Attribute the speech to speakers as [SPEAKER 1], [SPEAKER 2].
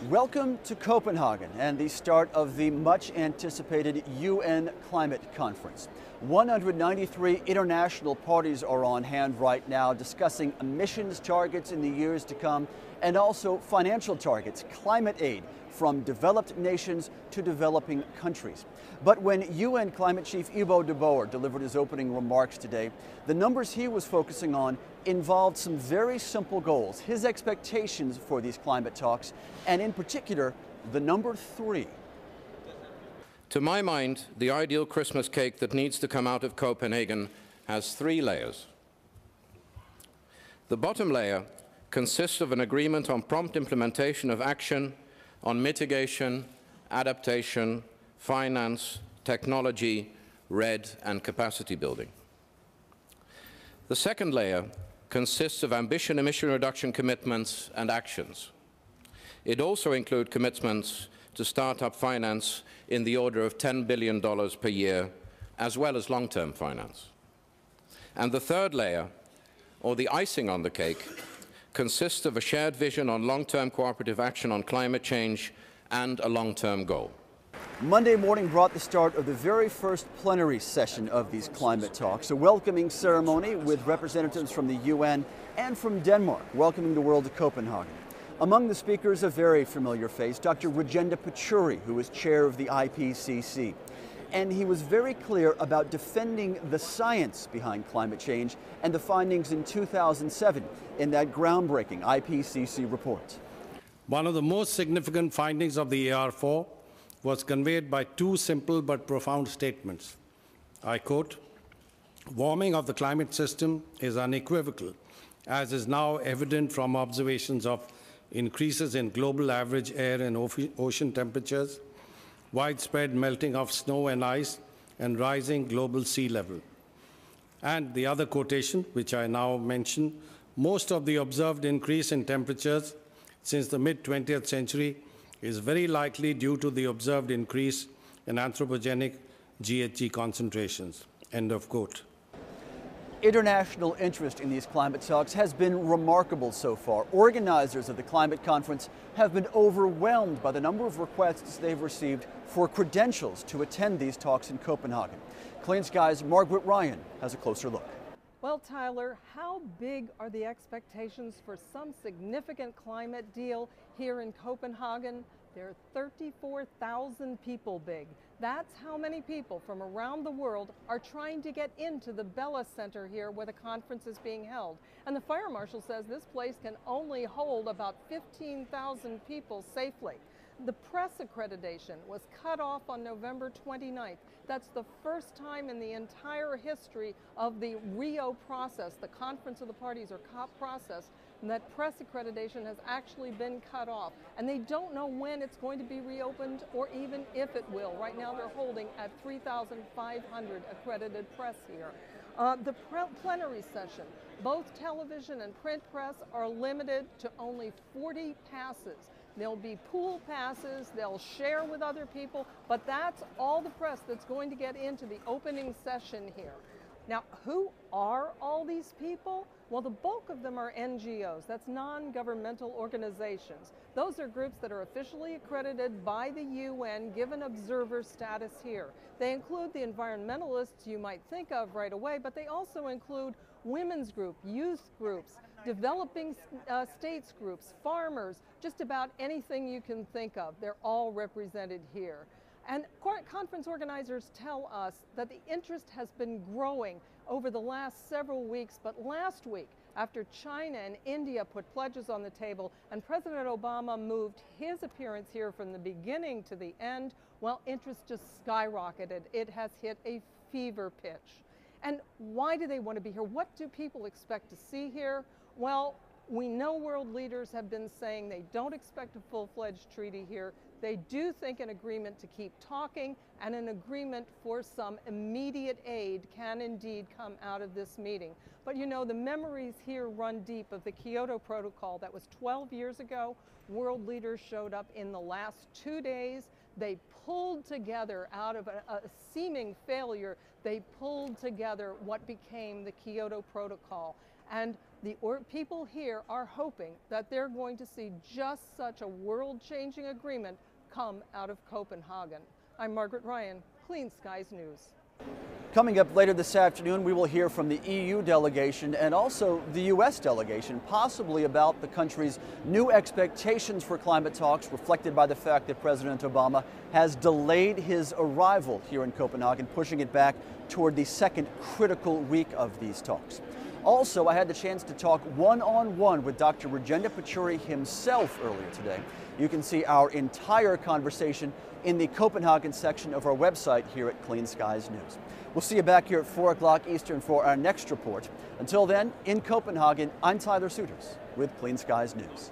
[SPEAKER 1] Welcome to Copenhagen and the start of the much anticipated UN Climate Conference. 193 international parties are on hand right now discussing emissions targets in the years to come and also financial targets, climate aid from developed nations to developing countries. But when UN Climate Chief Ivo de Boer delivered his opening remarks today, the numbers he was focusing on involved some very simple goals, his expectations for these climate talks, and in particular, the number 3.
[SPEAKER 2] To my mind, the ideal Christmas cake that needs to come out of Copenhagen has 3 layers. The bottom layer consists of an agreement on prompt implementation of action on mitigation, adaptation, finance, technology, RED, and capacity building. The second layer consists of ambition emission reduction commitments and actions. It also includes commitments to start-up finance in the order of $10 billion per year, as well as long-term finance. And the third layer, or the icing on the cake, consists of a shared vision on long-term cooperative action on climate change and a long-term goal.
[SPEAKER 1] Monday morning brought the start of the very first plenary session of these climate talks, a welcoming ceremony with representatives from the UN and from Denmark, welcoming the world to Copenhagen. Among the speakers, a very familiar face, Dr. Rajendra Pachauri, who is chair of the IPCC. And he was very clear about defending the science behind climate change and the findings in 2007 in that groundbreaking IPCC report.
[SPEAKER 3] One of the most significant findings of the AR4 was conveyed by 2 simple but profound statements. I quote, "Warming of the climate system is unequivocal, as is now evident from observations of increases in global average air and ocean temperatures, widespread melting of snow and ice, and rising global sea level." And the other quotation, which I now mention, "Most of the observed increase in temperatures since the mid-20th century is very likely due to the observed increase in anthropogenic GHG concentrations." End of quote.
[SPEAKER 1] International interest in these climate talks has been remarkable so far. Organizers of the climate conference have been overwhelmed by the number of requests they've received for credentials to attend these talks in Copenhagen. Clean Sky's Margaret Ryan has a closer look.
[SPEAKER 4] Well, Tyler, how big are the expectations for some significant climate deal here in Copenhagen? They're 34,000 people big. That's how many people from around the world are trying to get into the Bella Center here where the conference is being held. And the fire marshal says this place can only hold about 15,000 people safely. The press accreditation was cut off on November 29th. That's the first time in the entire history of the Rio process, the Conference of the Parties or COP process, that press accreditation has actually been cut off. And they don't know when it's going to be reopened or even if it will. Right now they're holding at 3,500 accredited press here. The plenary session, both television and print press are limited to only 40 passes. There'll be pool passes, they'll share with other people, but that's all the press that's going to get into the opening session here. Now, who are all these people? Well, the bulk of them are NGOs, that's non-governmental organizations. Those are groups that are officially accredited by the UN, given observer status here. They include the environmentalists you might think of right away, but they also include women's groups, youth groups, developing states groups, farmers, just about anything you can think of. They're all represented here. And conference organizers tell us that the interest has been growing over the last several weeks, but last week, after China and India put pledges on the table and President Obama moved his appearance here from the beginning to the end, well, interest just skyrocketed. It has hit a fever pitch. And why do they want to be here? What do people expect to see here? Well, we know world leaders have been saying they don't expect a full-fledged treaty here. They do think an agreement to keep talking and an agreement for some immediate aid can indeed come out of this meeting. But you know, the memories here run deep of the Kyoto Protocol. That was 12 years ago. World leaders showed up in the last 2 days. They pulled together out of a seeming failure, they pulled together what became the Kyoto Protocol. And People here are hoping that they're going to see just such a world-changing agreement come out of Copenhagen. I'm Margaret Ryan, Clean Skies News.
[SPEAKER 1] Coming up later this afternoon, we will hear from the EU delegation and also the U.S. delegation, possibly about the country's new expectations for climate talks, reflected by the fact that President Obama has delayed his arrival here in Copenhagen, pushing it back toward the second critical week of these talks. Also, I had the chance to talk one-on-one with Dr. Rajendra Pachauri himself earlier today. You can see our entire conversation in the Copenhagen section of our website here at Clean Skies News. We'll see you back here at 4 o'clock Eastern for our next report. Until then, in Copenhagen, I'm Tyler Souters with Clean Skies News.